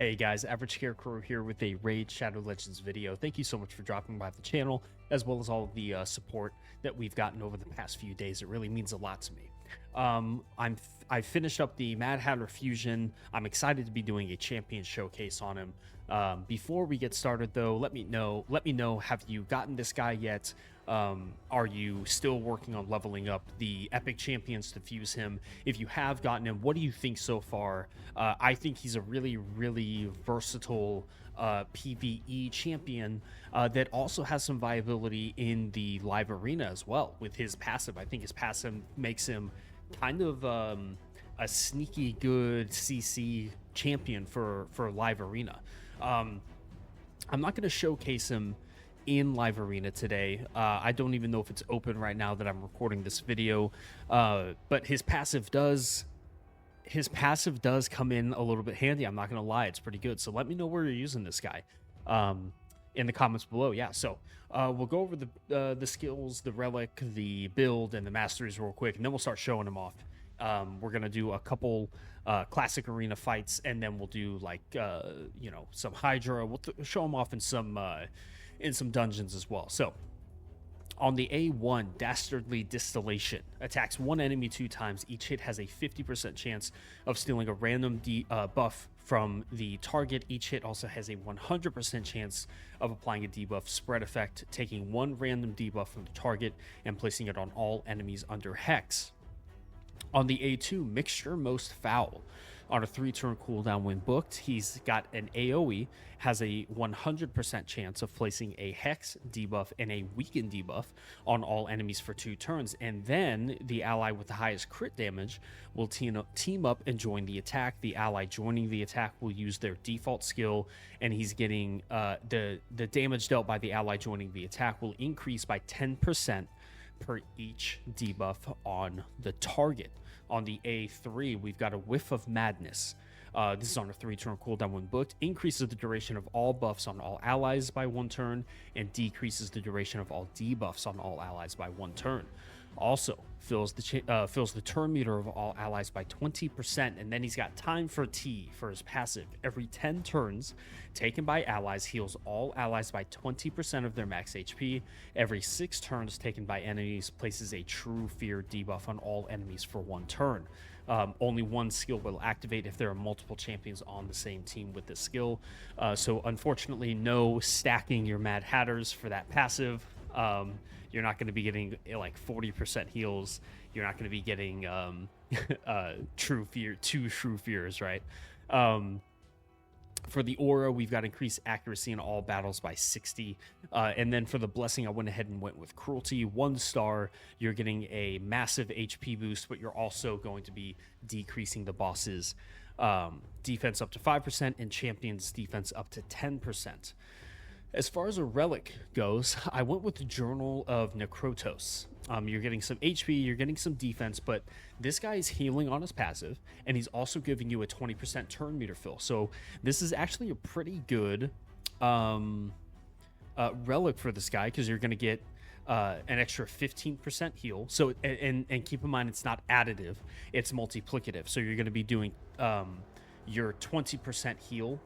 Hey guys, Average Scarecrow here with a Raid Shadow Legends video. Thank you so much for dropping by the channel, as well as all of the support that we've gotten over the past few days. It really means a lot to me. I finished up the Mad Hatter Fusion. I'm excited to be doing a champion showcase on him. Before we get started, though, let me know. Have you gotten this guy yet? Are you still working on leveling up the epic champions to fuse him? If you have gotten him, what do you think so far? I think he's a really versatile PvE champion that also has some viability in the live arena as well with his passive. I think his passive makes him kind of a sneaky good CC champion for live arena. I'm not going to showcase him in live arena today. I don't even know if it's open right now that I'm recording this video, but his passive does come in a little bit handy. I'm not gonna lie, it's pretty good. So let me know where you're using this guy in the comments below. Yeah, so we'll go over the skills, the relic, the build, and the masteries real quick, and then we'll start showing them off. We're gonna do a couple classic arena fights, and then we'll do like some Hydra. We'll show them off in some dungeons as well. So on the A1, Dastardly Distillation attacks one enemy 2 times. Each hit has a 50% chance of stealing a random buff from the target. Each hit also has a 100% chance of applying a debuff spread effect, taking one random debuff from the target and placing it on all enemies under Hex. On the A2, Mixture Most Foul. On a 3-turn cooldown when booked, he's got an AoE, has a 100% chance of placing a Hex debuff and a Weaken debuff on all enemies for 2 turns. And then the ally with the highest crit damage will team up and join the attack. The ally joining the attack will use their default skill, and he's getting the damage dealt by the ally joining the attack will increase by 10% per each debuff on the target. On the A3, we've got a Whiff of Madness. This is on a 3-turn cooldown when booked. Increases the duration of all buffs on all allies by 1 turn, and decreases the duration of all debuffs on all allies by 1 turn. Also fills the turn meter of all allies by 20%, and then he's got Time for Tea for his passive. Every 10 turns taken by allies heals all allies by 20% of their max HP. Every 6 turns taken by enemies places a True Fear debuff on all enemies for 1 turn. Only one skill will activate if there are multiple champions on the same team with this skill. So unfortunately, no stacking your Mad Hatters for that passive. You're not going to be getting like 40% heals. You're not going to be getting True Fear, 2 True Fears, right? For the aura, we've got increased accuracy in all battles by 60. And then for the blessing, I went ahead and went with cruelty. 1 star, you're getting a massive HP boost, but you're also going to be decreasing the boss's defense up to 5% and champions defense up to 10%. As far as a relic goes, I went with the Journal of Necrotos. You're getting some HP, you're getting some defense, but this guy is healing on his passive, and he's also giving you a 20% turn meter fill. So this is actually a pretty good relic for this guy, because you're going to get an extra 15% heal. So and keep in mind, it's not additive, it's multiplicative. So you're going to be doing your 20% heal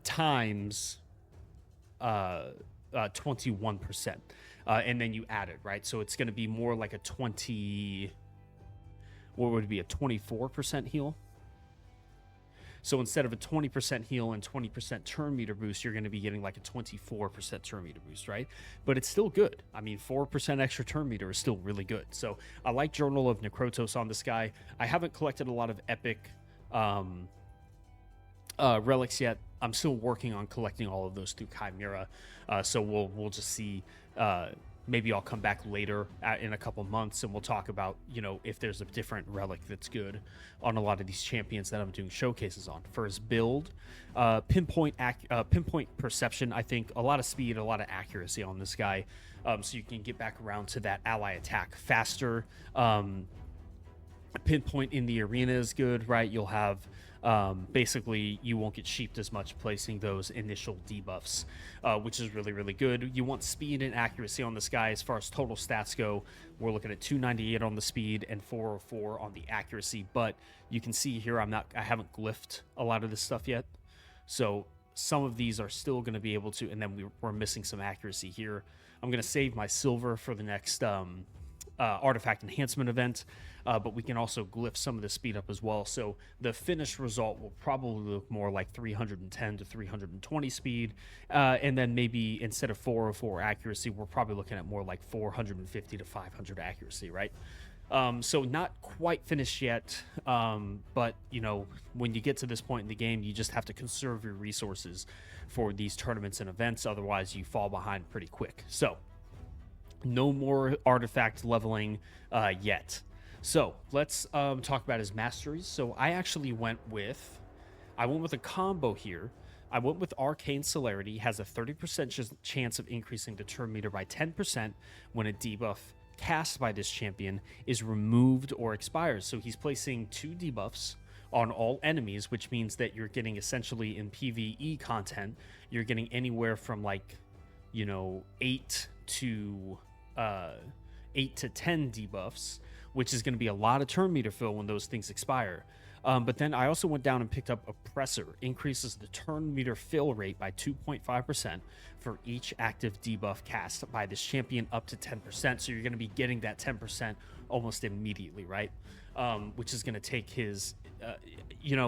times 21%, and then you add it, right? So it's going to be more like a 24% heal. So instead of a 20% heal and 20% turn meter boost, you're going to be getting like a 24% turn meter boost, right? But it's still good. I mean, 4% extra turn meter is still really good. So I like Journal of Necrotos on this guy. I haven't collected a lot of epic relics yet. I'm still working on collecting all of those through Chimera, so we'll just see. Maybe I'll come back later in a couple months, and we'll talk about, if there's a different relic that's good on a lot of these champions that I'm doing showcases on. For his build, pinpoint perception, I think a lot of speed, a lot of accuracy on this guy, so you can get back around to that ally attack faster. Pinpoint in the arena is good, right? You'll have Basically, you won't get sheeped as much placing those initial debuffs, which is really, really good. You want speed and accuracy on this guy. As far as total stats go, we're looking at 298 on the speed and 404 on the accuracy. But you can see here, I haven't glyphed a lot of this stuff yet. So some of these are still going to be able to, and then we're missing some accuracy here. I'm going to save my silver for the next artifact enhancement event, but we can also glyph some of the speed up as well. So the finished result will probably look more like 310 to 320 speed, and then maybe instead of 404 accuracy, we're probably looking at more like 450 to 500 accuracy, right? So not quite finished yet, but you know, when you get to this point in the game, you just have to conserve your resources for these tournaments and events. Otherwise, you fall behind pretty quick. So no more artifact leveling yet. So let's talk about his masteries. So I actually went with a combo here. I went with Arcane Celerity. Has a 30% chance of increasing the turn meter by 10% when a debuff cast by this champion is removed or expires. So he's placing 2 debuffs on all enemies, which means that you're getting essentially in PvE content, you're getting anywhere from like, you know, 8 to 10 debuffs, which is going to be a lot of turn meter fill when those things expire. But then I also went down and picked up Oppressor. Increases the turn meter fill rate by 2.5% for each active debuff cast by this champion up to 10%. So you're going to be getting that 10% almost immediately, right? Which is going to take his,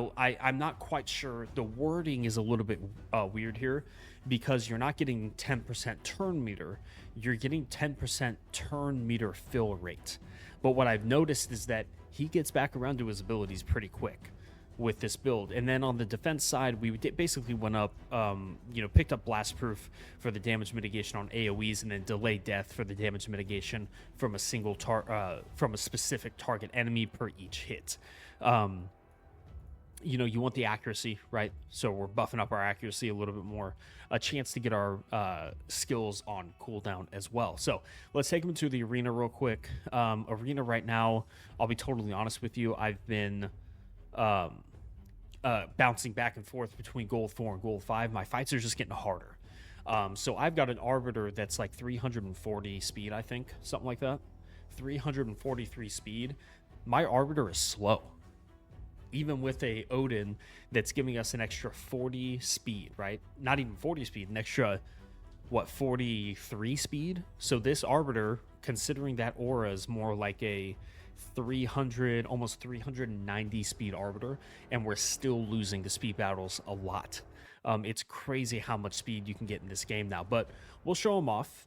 I'm not quite sure. The wording is a little bit weird here because you're not getting 10% turn meter. You're getting 10% turn meter fill rate. But what I've noticed is that he gets back around to his abilities pretty quick with this build. And then on the defense side, we basically went up, picked up Blast Proof for the damage mitigation on AoEs, and then Delay Death for the damage mitigation from a from a specific target enemy per each hit. You want the accuracy, right? So we're buffing up our accuracy a little bit more. A chance to get our skills on cooldown as well. So let's take them to the arena real quick. Arena right now, I'll be totally honest with you, I've been bouncing back and forth between gold 4 and gold 5. My fights are just getting harder. So I've got an Arbiter that's like 340 speed, I think, something like that. 343 speed. My Arbiter is slow. Even with a Odin that's giving us an extra 40 speed, right? Not even 40 speed, an extra, 43 speed? So this Arbiter, considering that aura is more like a 300, almost 390 speed Arbiter, and we're still losing the speed battles a lot. It's crazy how much speed you can get in this game now, but we'll show them off.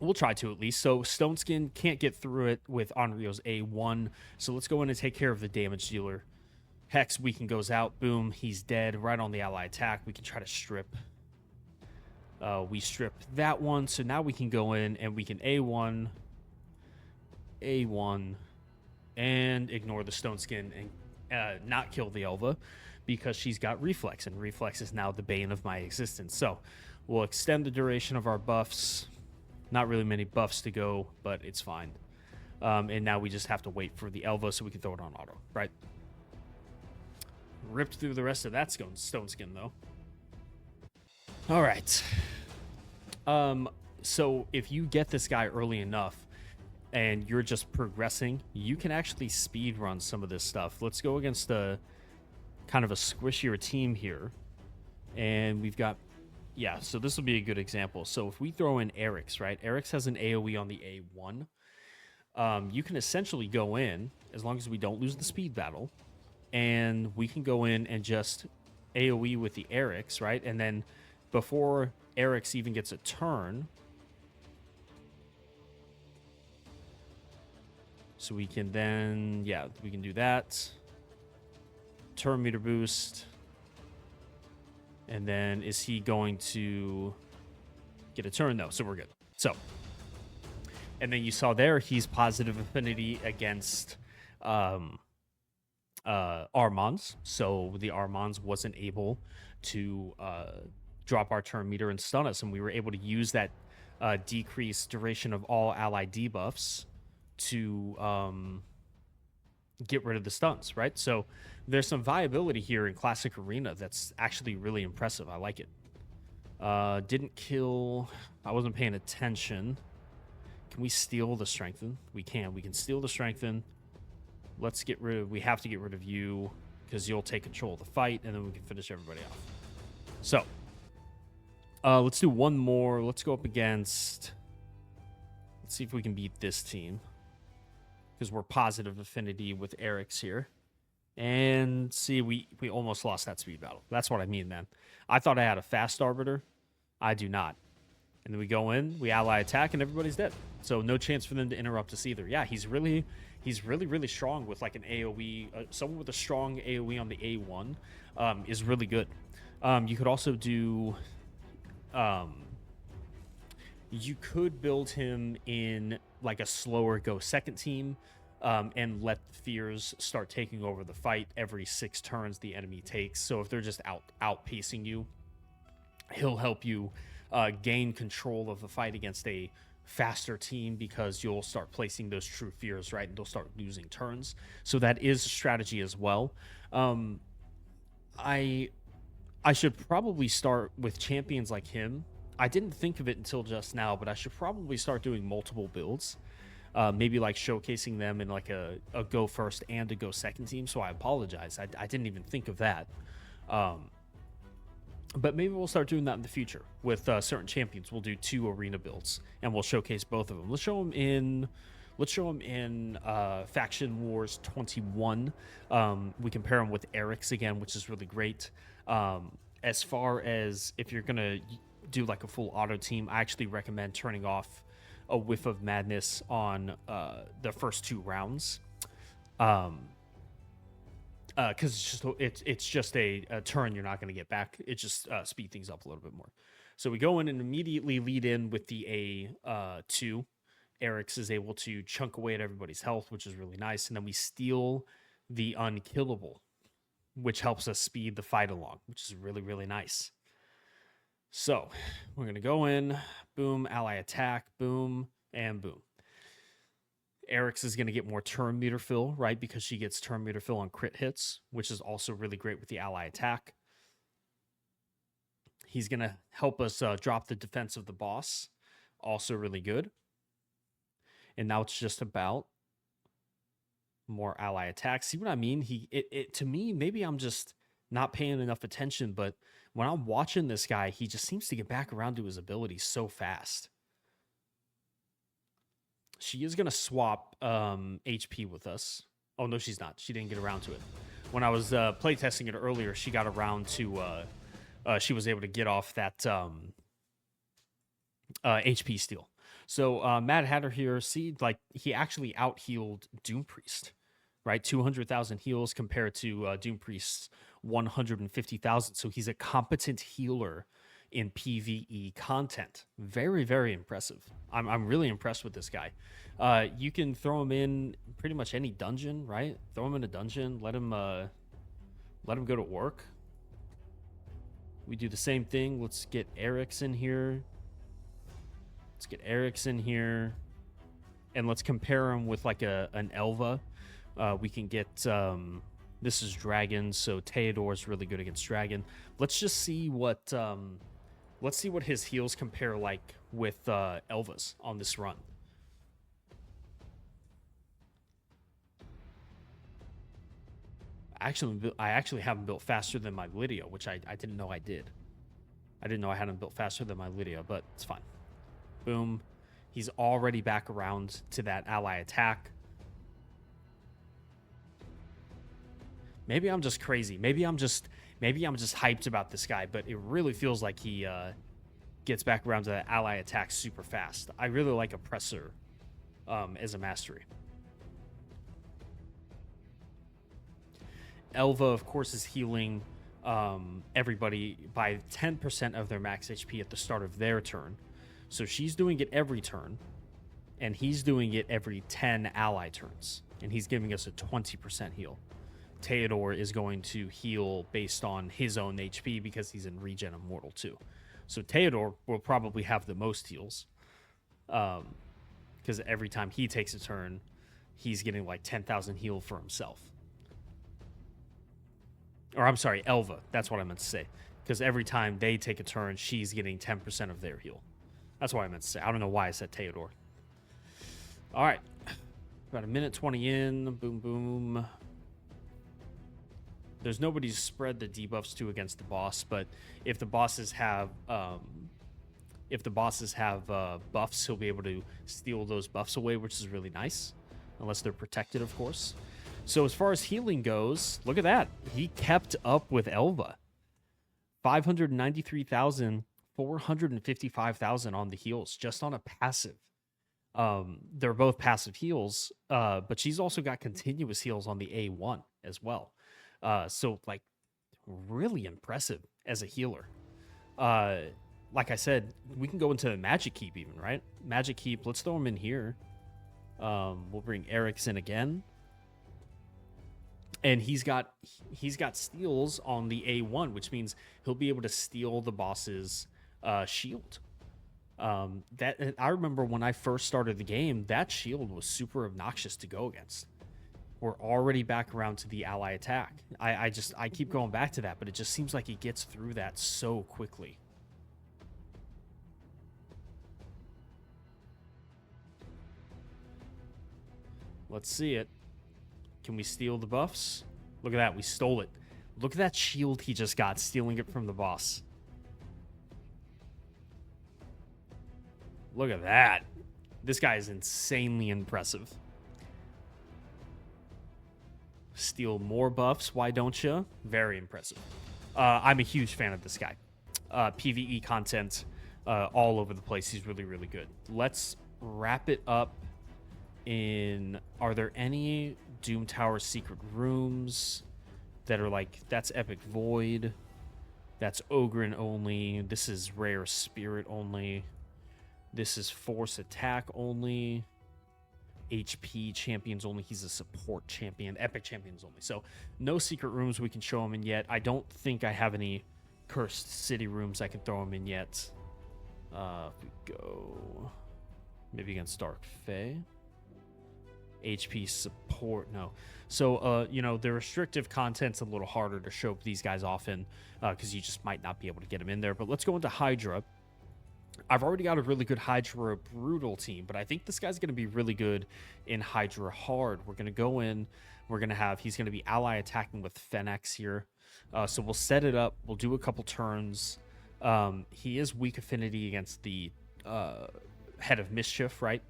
We'll try to at least. So Stone Skin can't get through it with Onryo's A1. So let's go in and take care of the damage dealer. Hex Weaken goes out. Boom. He's dead. Right on the ally attack. We can try to strip. We strip that one. So now we can go in and we can A1, and ignore the Stone Skin and not kill the Elva because she's got Reflex. And Reflex is now the bane of my existence. So we'll extend the duration of our buffs. Not really many buffs to go, but it's fine. And now we just have to wait for the Elva so we can throw it on auto, right? Ripped through the rest of that Stone Skin, though. All right. So if you get this guy early enough and you're just progressing, you can actually speed run some of this stuff. Let's go against a kind of a squishier team here. And we've got... Yeah, so this will be a good example. So if we throw in Eric's, right? Eric's has an AoE on the A1. You can essentially go in, as long as we don't lose the speed battle, and we can go in and just AoE with the Eric's, right? And then before Eric's even gets a turn, so we can then, we can do that. Turn meter boost. And then is he going to get a turn? No, so we're good. So, and then you saw there, he's positive affinity against Armands. So the Armands wasn't able to drop our turn meter and stun us. And we were able to use that decreased duration of all ally debuffs to, get rid of the stuns, right? So there's some viability here in Classic Arena that's actually really impressive. I like it. Didn't kill. I wasn't paying attention. Can we steal the strengthen? We can. We can steal the strengthen. Let's get rid of. We have to get rid of you because you'll take control of the fight, and then we can finish everybody off. So, let's do one more. Let's go up against. Let's see if we can beat this team because we're positive affinity with Eric's here. And see, we almost lost that speed battle. That's what I mean, man. I thought I had a fast arbiter. I do not. And then we go in, we ally attack, and everybody's dead. So no chance for them to interrupt us either. Yeah, he's really strong with like an AoE. Someone with a strong AoE on the A1 is really good. You could also do. You could build him in like a slower go second team, and let the fears start taking over the fight every 6 turns the enemy takes. So if they're just outpacing you, he'll help you gain control of the fight against a faster team because you'll start placing those true fears, right? And they'll start losing turns. So that is a strategy as well. I should probably start with champions like him. I didn't think of it until just now, but I should probably start doing multiple builds. Maybe like showcasing them in like a go first and a go second team. So I apologize. I didn't even think of that. But maybe we'll start doing that in the future with certain champions. We'll do 2 arena builds and we'll showcase both of them. Let's show them in Faction Wars 21. We compare them with Eric's again, which is really great. As far as if you're gonna do like a full auto team, I actually recommend turning off a whiff of madness on the first 2 rounds, because it's just a turn you're not going to get back. It just speed things up a little bit more. So we go in and immediately lead in with the A2. Eric's is able to chunk away at everybody's health, which is really nice, and then we steal the unkillable, which helps us speed the fight along, which is really, really nice. So we're going to go in, boom, ally attack, boom, and boom. Eric's is going to get more turn meter fill, right? Because she gets turn meter fill on crit hits, which is also really great with the ally attack. He's going to help us drop the defense of the boss. Also really good. And now it's just about more ally attacks. See what I mean? To me, maybe I'm just not paying enough attention, but when I'm watching this guy, he just seems to get back around to his abilities so fast. She is going to swap HP with us. Oh, no, she's not. She didn't get around to it. When I was playtesting it earlier, she got around to... she was able to get off that HP steal. So Mad Hatter here, see, like, he actually out-healed Doom Priest, right? 200,000 heals compared to Doom Priest's 150,000. So he's a competent healer in PvE content. Very, very impressive. I'm really impressed with this guy. You can throw him in pretty much any dungeon, right? Throw him in a dungeon, let him go to work. We do the same thing. Let's get Eric's in here. And let's compare him with like an Elva. We can get this is Dragon, so Theodor's really good against Dragon. Let's just see what his heals compare like with Elva's on this run. I actually have him built faster than my Lydia, which I didn't know I did. I didn't know I had him built faster than my Lydia, but it's fine. Boom. He's already back around to that ally attack. Maybe I'm just crazy. Maybe I'm just hyped about this guy, but it really feels like he gets back around to that ally attack super fast. I really like Oppressor as a mastery. Elva, of course, is healing everybody by 10% of their max HP at the start of their turn. So she's doing it every turn, and he's doing it every 10 ally turns, and he's giving us a 20% heal. Theodor is going to heal based on his own HP because he's in Regen Immortal too. So Theodor will probably have the most heals because every time he takes a turn, he's getting like 10,000 heal for himself. Or I'm sorry, Elva. That's what I meant to say. Because every time they take a turn, she's getting 10% of their heal. That's what I meant to say. I don't know why I said Theodore. All right. About a minute 20 in. Boom, boom. There's nobody to spread the debuffs to against the boss, but if the bosses have buffs, he'll be able to steal those buffs away, which is really nice, unless they're protected, of course. So as far as healing goes, look at that. He kept up with Elva. 593,000, 455,000 on the heals, just on a passive. They're both passive heals, but she's also got continuous heals on the A1 as well. So, like, really impressive as a healer. Like I said, we can go into the Magic Keep even, right? Magic Keep, let's throw him in here. We'll bring Erickson again. And he's got steals on the A1, which means he'll be able to steal the boss's shield. That I remember when I first started the game, that shield was super obnoxious to go against. We're already back around to the ally attack. I keep going back to that, but it just seems like he gets through that so quickly. Let's see it. Can we steal the buffs? Look at that. We stole it. Look at that shield he just got, stealing it from the boss. Look at that. This guy is insanely impressive. Steal more buffs, why don't you? Very impressive. I'm a huge fan of this guy. PvE content all over the place. He's really, really good. Let's wrap it up in... Are there any Doom Tower secret rooms that are like... That's Epic Void. That's Ogren only. This is Rare Spirit only. This is Force Attack only. HP champions only. He's a support champion. Epic champions only. So no secret rooms we can show him in yet. I don't think I have any Cursed City rooms I can throw him in yet. If we go maybe against Dark Fae. HP support, no. So, the restrictive content's a little harder to show these guys off in because you just might not be able to get them in there. But let's go into Hydra. I've already got a really good Hydra Brutal team, but I think this guy's going to be really good in Hydra Hard. We're going to go in. He's going to be ally attacking with Fennex here. So we'll set it up. We'll do a couple turns. He is weak affinity against the Head of Mischief, right?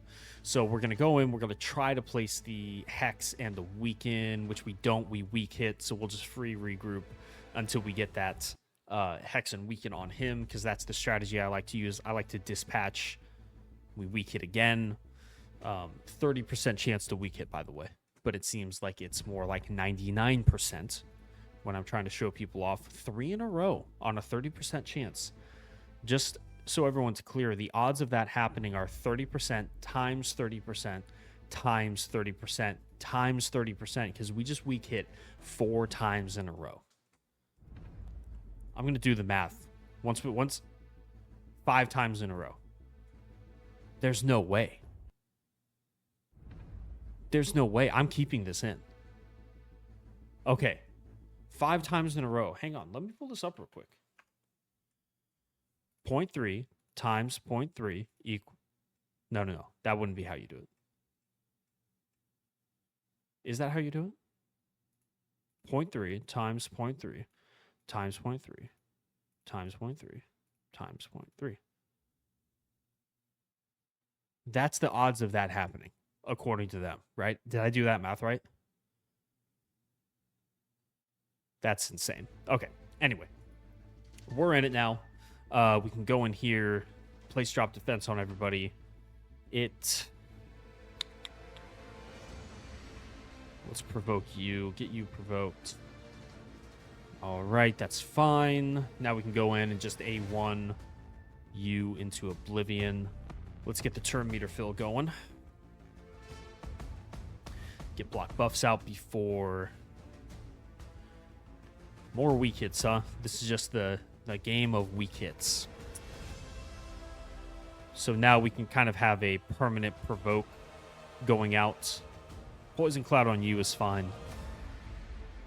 So we're going to go in. We're going to try to place the Hex and the Weaken, which we don't. We weak hit, so we'll just free regroup until we get that Hex and Weaken on him, because that's the strategy I like to use. I like to dispatch. We weak hit again. 30% chance to weak hit, by the way. But it seems like it's more like 99% when I'm trying to show people off. 3 in a row on a 30% chance. Just so everyone's clear, the odds of that happening are 30% times 30% times 30% times 30%, because we just weak hit 4 times in a row. I'm going to do the math. Once 5 times in a row. There's no way. There's no way. I'm keeping this in. Okay. 5 times in a row. Hang on. Let me pull this up real quick. 0.3 times 0.3 equal... No. That wouldn't be how you do it. Is that how you do it? 0.3 times 0.3 times 0.3 times 0.3 times 0.3. That's the odds of that happening, according to them, right? Did I do that math right? That's insane. Okay, anyway. We're in it now. We can go in here, place drop defense on everybody. Let's provoke you, get you provoked. All right, that's fine. Now we can go in and just A1 you into Oblivion. Let's get the turn meter fill going. Get block buffs out before... More weak hits, huh? This is just the game of weak hits. So now we can kind of have a permanent provoke going out Poison Cloud on you is fine.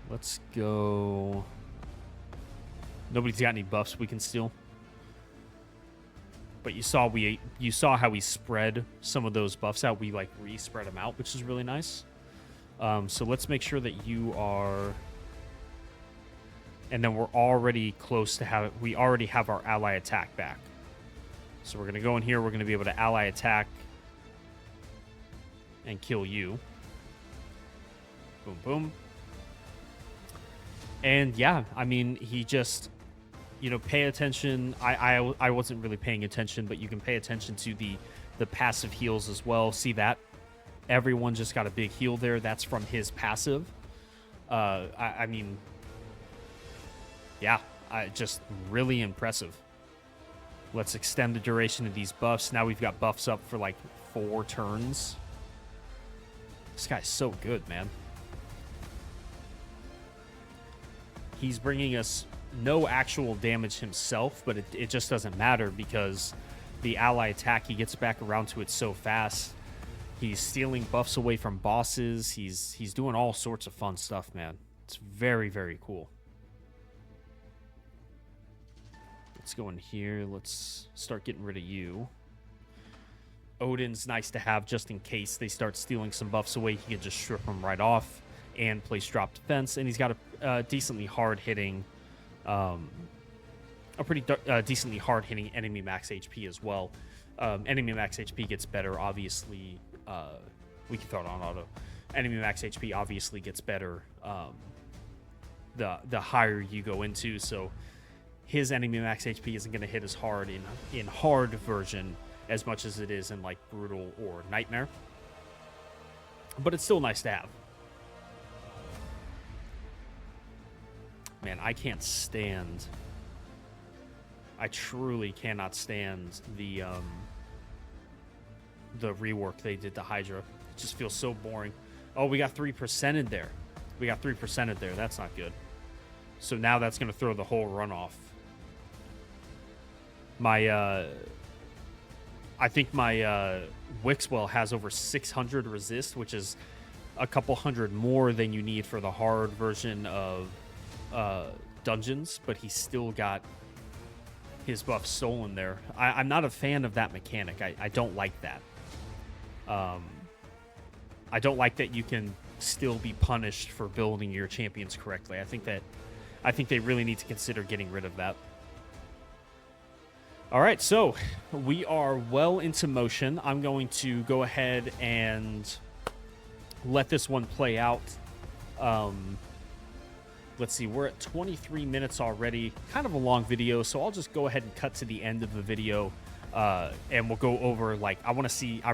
Let's go. Nobody's got any buffs we can steal. But you saw how we spread some of those buffs out. We like re-spread them out, which is really nice. So let's make sure that you are. And then we're already close to we already have our ally attack back. So we're gonna go in here. We're gonna be able to ally attack and kill you. Boom, boom. And yeah, I mean, he just, you know, pay attention. I wasn't really paying attention, but you can pay attention to the passive heals as well. See that? Everyone just got a big heal there. That's from his passive. I mean, yeah, just really impressive. Let's extend the duration of these buffs. Now we've got buffs up for like 4 turns. This guy's so good, man. He's bringing us no actual damage himself, but it just doesn't matter because the ally attack, he gets back around to it so fast. He's stealing buffs away from bosses. He's doing all sorts of fun stuff, man. It's very, very cool. Let's go in here. Let's start getting rid of you. Odin's nice to have just in case they start stealing some buffs away. He can just strip them right off and place drop defense. And he's got a decently hard-hitting, decently hard-hitting enemy max HP as well. Enemy max HP gets better, obviously. We can throw it on auto. Enemy max HP obviously gets better the higher you go into. So his enemy max HP isn't going to hit as hard in hard version as much as it is in like brutal or nightmare. But it's still nice to have. Man, I can't stand. I truly cannot stand the rework they did to Hydra. It just feels so boring. Oh, we got 3% in there. We got 3% in there. That's not good. So now that's going to throw the whole run off. I think my Wixwell has over 600 resist, which is a couple hundred more than you need for the hard version of dungeons, but he still got his buff stolen there. I'm not a fan of that mechanic. I don't like that. I don't like that you can still be punished for building your champions correctly. I think they really need to consider getting rid of that. All right, so we are well into motion. I'm going to go ahead and let this one play out. Let's see, we're at 23 minutes already. Kind of a long video, so I'll just go ahead and cut to the end of the video, and we'll go over, like, I'm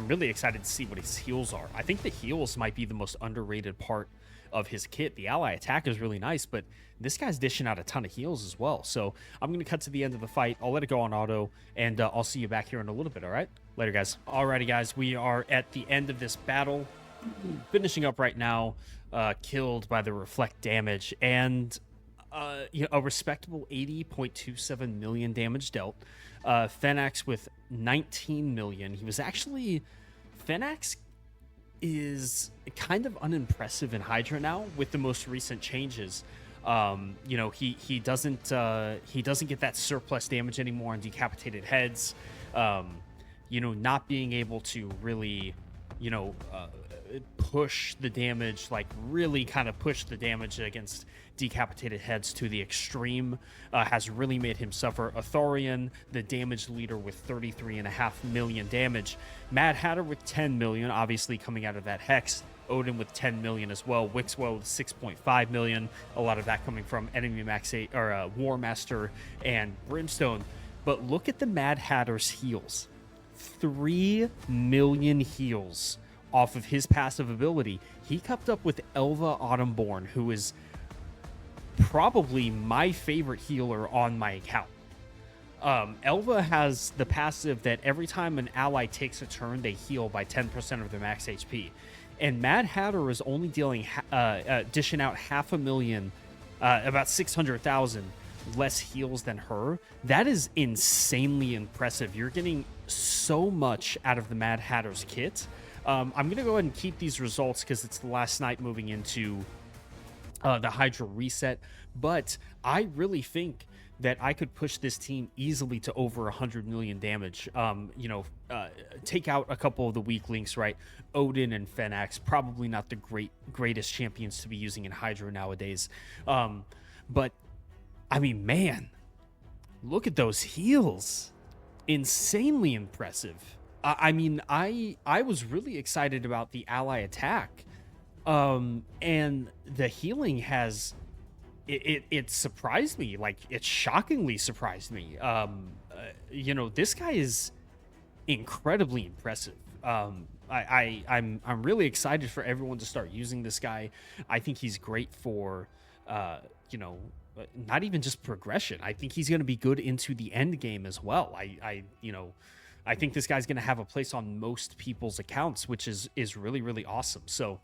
really excited to see what his heals are. I think the heals might be the most underrated part of his kit. The ally attack is really nice, but this guy's dishing out a ton of heals as well. So I'm going to cut to the end of the fight. I'll let it go on auto, and I'll see you back here in a little bit, all right? Later, guys. Alrighty, guys, we are at the end of this battle. Finishing up right now, killed by the reflect damage, and a respectable 80.27 million damage dealt. Fenax with 19 million. He was actually... Fenax is kind of unimpressive in Hydra now with the most recent changes. He doesn't get that surplus damage anymore on decapitated heads. Not being able to really, push the damage, like really kind of push the damage against decapitated heads to the extreme, has really made him suffer. Athorian, the damage leader, with 33.5 million damage. Mad Hatter with 10 million, obviously coming out of that Hex. Odin with 10 million as well. Wixwell with 6.5 million. A lot of that coming from enemy max 8 or War Master and Brimstone. But look at the Mad Hatter's heals. 3 million heals off of his passive ability. He kept up with Elva Autumnborn, who is probably my favorite healer on my account. Elva has the passive that every time an ally takes a turn, they heal by 10% of their max HP. And Mad Hatter is only dishing out 500,000, about 600,000 less heals than her. That is insanely impressive. You're getting so much out of the Mad Hatter's kit. I'm going to go ahead and keep these results because it's the last night moving into the Hydra reset. But I really think that I could push this team easily to over 100 million damage. Take out a couple of the weak links, right? Odin and Fenax, probably not the greatest champions to be using in Hydra nowadays. But, I mean, man, look at those heals. Insanely impressive. I was really excited about the ally attack. And the healing has... It surprised me. Like, it shockingly surprised me. This guy is incredibly impressive. I'm really excited for everyone to start using this guy. I think he's great for, not even just progression. I think he's going to be good into the end game as well. I think this guy's going to have a place on most people's accounts, which is really, really awesome. So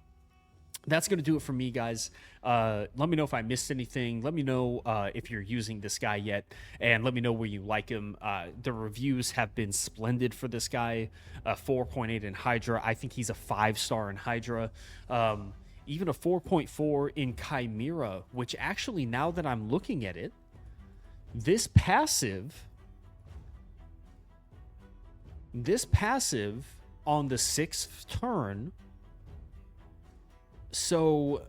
that's going to do it for me, guys. Let me know if I missed anything. Let me know if you're using this guy yet, and let me know where you like him. The reviews have been splendid for this guy. 4.8 in Hydra. I think he's a 5-star in Hydra. Even a 4.4 in Chimera, which actually, now that I'm looking at it, this passive on the 6th turn... So,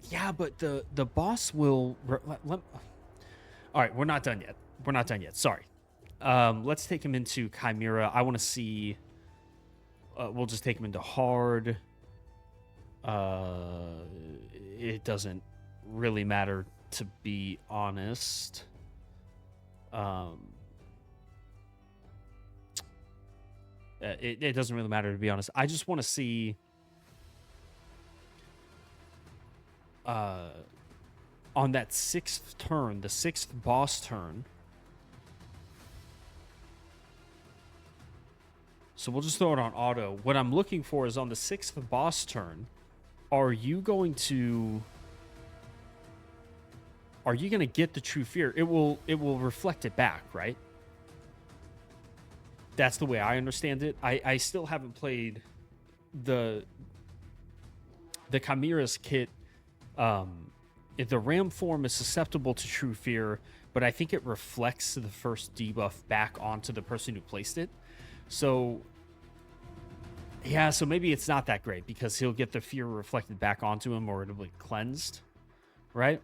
yeah, but the boss will... All right, we're not done yet. Sorry. Let's take him into Chimera. I want to see... we'll just take him into hard. It doesn't really matter, to be honest. It doesn't really matter, to be honest. I just want to see... on that 6th turn, the 6th boss turn. So we'll just throw it on auto. What I'm looking for is on the 6th boss turn, are you going to get the true fear? It will reflect it back, right? That's the way I understand it. I still haven't played the Chimera's kit. The Ram form is susceptible to True Fear, but I think it reflects the first debuff back onto the person who placed it. So, yeah, so maybe it's not that great because he'll get the fear reflected back onto him or it'll be cleansed, right?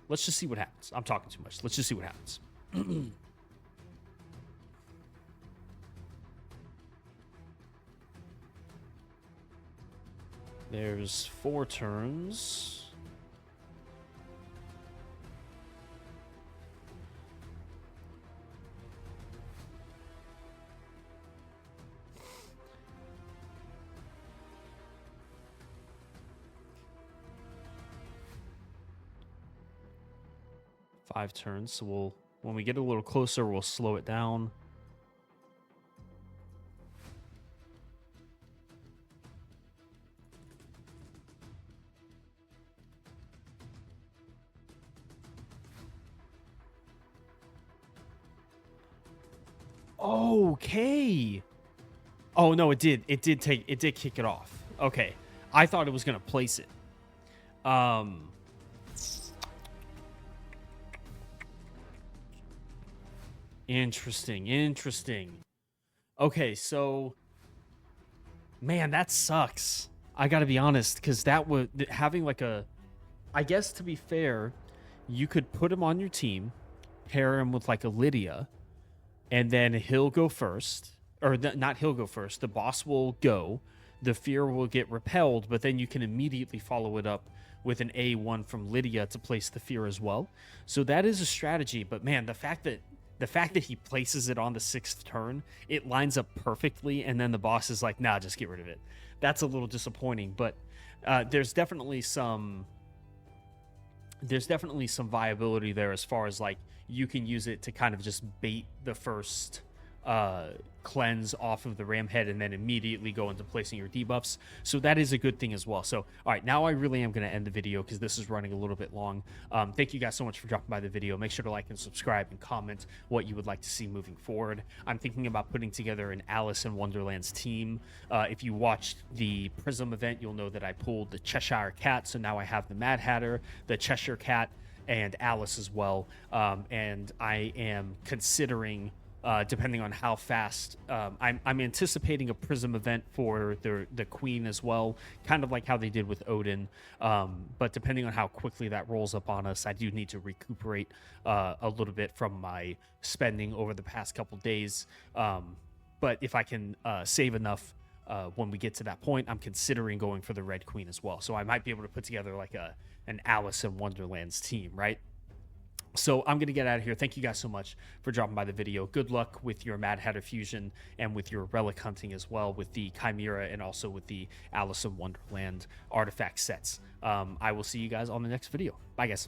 Let's just see what happens. I'm talking too much. Let's just see what happens. There's 4 turns. Five turns. So when we get a little closer, we'll slow it down. Okay. Oh no, it did kick it off. Okay. I thought it was gonna place it. Interesting. Okay, so man, that sucks. I gotta be honest, because that would having like a, I guess to be fair, you could put him on your team, pair him with like a Lydia, and then he'll go first, or not he'll go first. The boss will go, the fear will get repelled, but then you can immediately follow it up with an A1 from Lydia to place the fear as well. So that is a strategy. But man, the fact that he places it on the 6th turn, it lines up perfectly, and then the boss is like, nah, just get rid of it. That's a little disappointing, but there's definitely some viability there as far as like you can use it to kind of just bait the first cleanse off of the ram head and then immediately go into placing your debuffs. So that is a good thing as well. So, all right, now I really am going to end the video because this is running a little bit long. Thank you guys so much for dropping by the video. Make sure to like and subscribe and comment what you would like to see moving forward. I'm thinking about putting together an Alice in Wonderland's team. If you watched the Prism event, you'll know that I pulled the Cheshire Cat. So now I have the Mad Hatter, the Cheshire Cat, and Alice as well. And I am considering, depending on how fast, I'm anticipating a Prism event for the Queen as well, kind of like how they did with Odin. But depending on how quickly that rolls up on us, I do need to recuperate a little bit from my spending over the past couple days. But if I can save enough when we get to that point, I'm considering going for the Red Queen as well. So I might be able to put together like an Alice in Wonderland's team, right? So I'm going to get out of here. Thank you guys so much for dropping by the video. Good luck with your Mad Hatter fusion and with your relic hunting as well, with the Chimera and also with the Alice in Wonderland artifact sets. I will see you guys on the next video. Bye, guys.